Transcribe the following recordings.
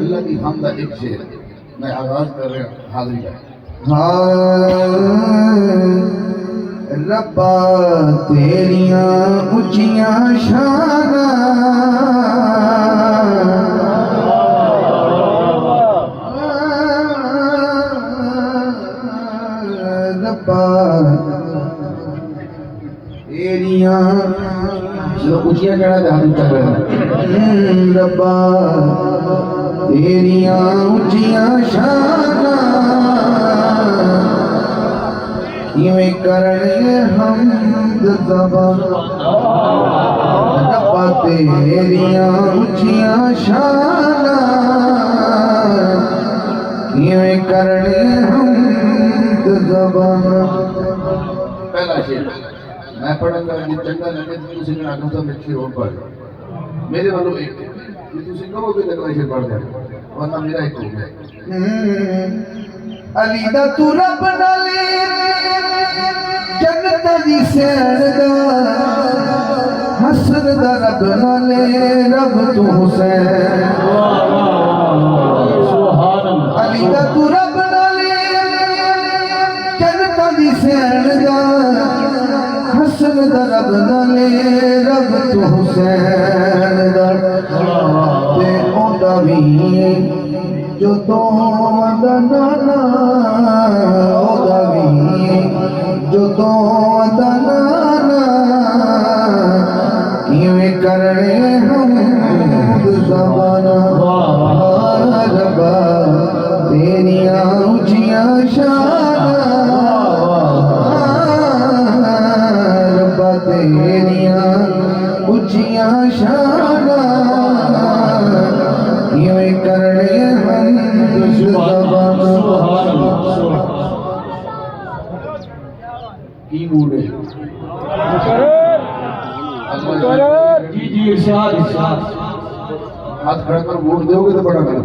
अल्लाह की हमदा एक शेर मैं आगाज कर रहा हूँ हाजिरी का। रब्बा तेरियां ऊंचियां शाना रब्बा तेरियां जो ऊंचियां कड़ा ध्यान चल रहा है। रब्बा तेरियां ऊंचियां शाना किवें करने हमद ज़बान रब्बा तेरियां ऊंचियां शाना किवें करने हमद ज़बान। पहला शेर मैं पढ़ूंगा ये चंगा लगे तो तुम आगे तो मैं शेर और पढ़ मेरे वालों एक तुम कहोगे तो अगला शेर पढ़ दे वरना मेरा एक हो गया। अली दा तू रब नाले जन्नत दी सैन दा हसन दा रब नाले रब तू हुसैन सुभान अल्लाह। अली दा तू रब नाले जन्नत दी सैन दा हसन दा रब नाले रब तू हुसैन दा ते ओंदा वी जो तो दा नाना ओंदा वी जो तो दा नाना किवें करने हम ज़बाना रब्बा तेरिया ऊंचियां शाना रब्बा तेरिया ऊंचियां शाना किवें करने हम ज़बाना की मूड है जी जी इरशाद इरशाद हाथ खड़ा कर वोट दोगे तो बड़ा करो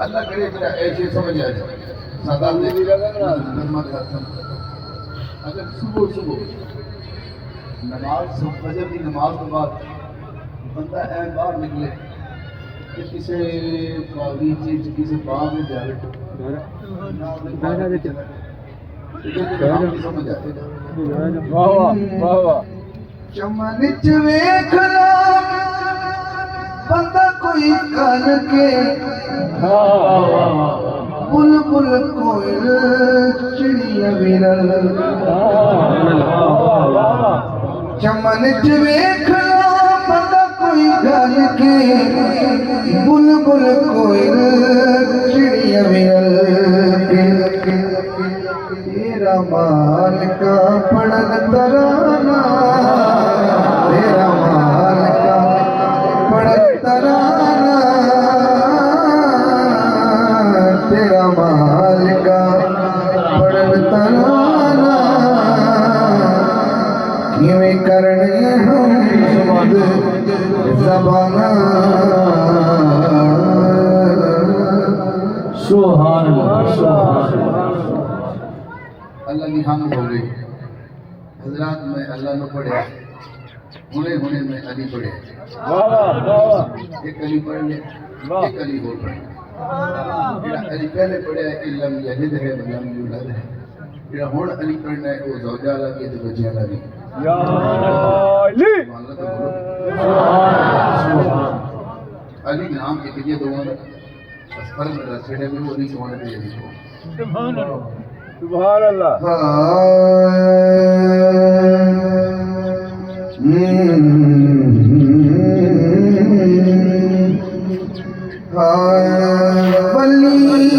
अल्लाह करे कि ऐसे समझ आ जाए सदा देवी अगर सुबह सुबह नमाज फजर की नमाज के बाद बंदा ऐ बाहर निकले कि किसी बागीचे किसी बाग में जाए समझ आते चमन च वेख ला बंदा कोई कन के बुलबुल कोयल चिड़िया विरल चमन च वेख ला बंदा कोई कन के बुलबुल कोयल चिड़िया विरल तेरा माल का पड़न तराना तेरा माल का पड़न तराना तेरा माल का पड़न तराना किवें करने हम ज़बाना सुभान अल्लाह सुभान अल्लाह की हम हो गई हजरात में अल्लाह ने पढ़े हुने हुने में अली पढ़े एक अली पढ़ ले एक अली बोल पढ़े जेड़ा अली पहले पढ़े इल्लम यलिद है वलम यूलद है जेड़ा हुन अली पढ़ना है वो ज़ौजा लगी ते बच्चियां लगी या अली अली नाम एक ये दो असफर में रसड़े में वो नहीं सोने पे अली को सुभान अल्लाह सुभान अल्लाह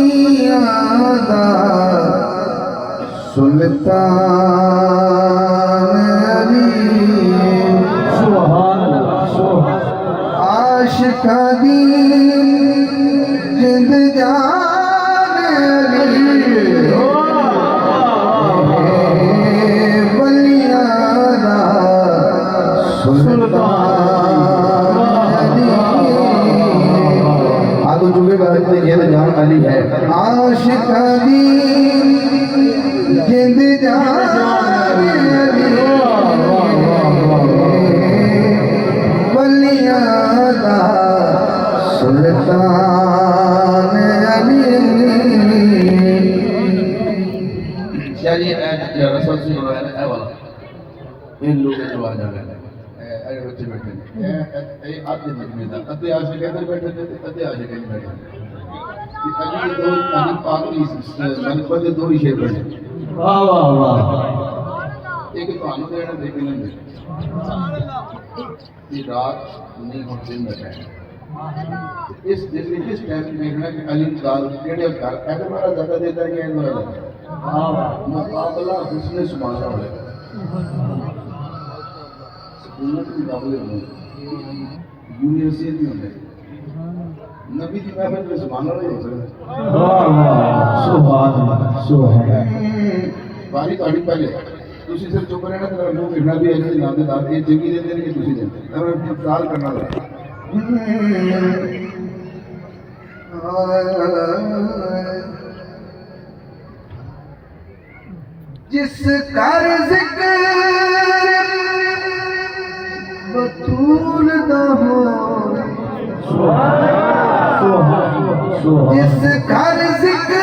बलियादा सुल्तान अली सुभान अल्लाह आशिका दी जिंद जान अली बलियादा सुल्तान अली आगो चुकेगा इतने ये जान अली है आशिका दी जिंद जान अली बलियादा सुल्तान अली चलिए रसूल सुन रहा है वाला इन लोगों को आ जाना अरे बच्चे बैठे ए आधे मजमे दा अते आशिक इधर बैठे थे अते आशिक इधर बैठे कि अली दो अली पाक की मनफत दे दो ही शेर पढ़े वाह वाह वाह एक तो आने देना देख लेंगे ये रात नहीं हो दिन बैठा है इस दिन में किस टाइम में देखना कि अली दाल केड़े घर अगर मेरा ज्यादा देता है कि मेरा मुकाबला हुस्न सुभान होगा स्कूल के मुकाबले में यूनिवर्सिटी में नबी की महफिल में सुभान अल्लाह हो सकता वाह वाह सुभान अल्लाह सुभान बारी ਤੁਹਾਡੀ ਪਹਿਲੇ ਤੁਸੀਂ ਸਿਰ ਚੁੱਪ ਰਹਿਣਾ ਤੇ ਲੋਕ ਇਹਨਾਂ ਵੀ ਇਹਨਾਂ ਦੇ ਨਾਮ ਦੇ ਦਾਤ ਇਹ ਚੰਗੀ ਦਿੰਦੇ ਨੇ ਕਿ ਤੁਸੀਂ ਦਿੰਦੇ ਤਾਂ ਮੈਂ ਸਵਾਲ ਕਰਨਾ ਲਾ जिस कर जिक्र बतूल दा हो जिस घर जिक्र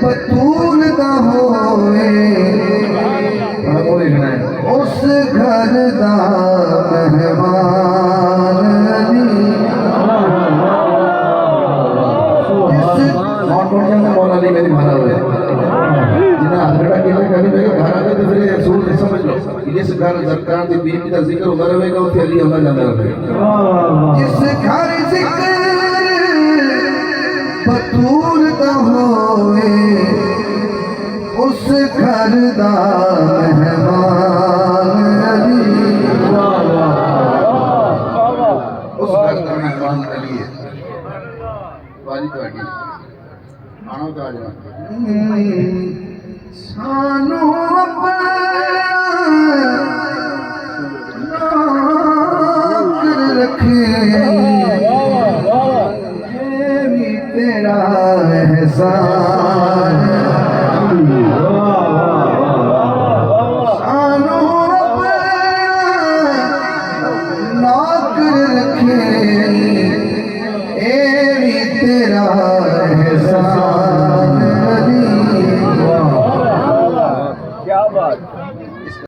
बतूल दा होए उस घर दा मेहमान अली जिस मौला अली मेरी माना हुए जिन्हें हजरत के लिए कभी मेरे घर जिस घर सरकार की बीबी का जिक्र होता रहेगा उत्थे अली आंदा जांदा रहेगा। वाह वाह वाह जिस घर जिक्र बतूल दा होवे उस घर दा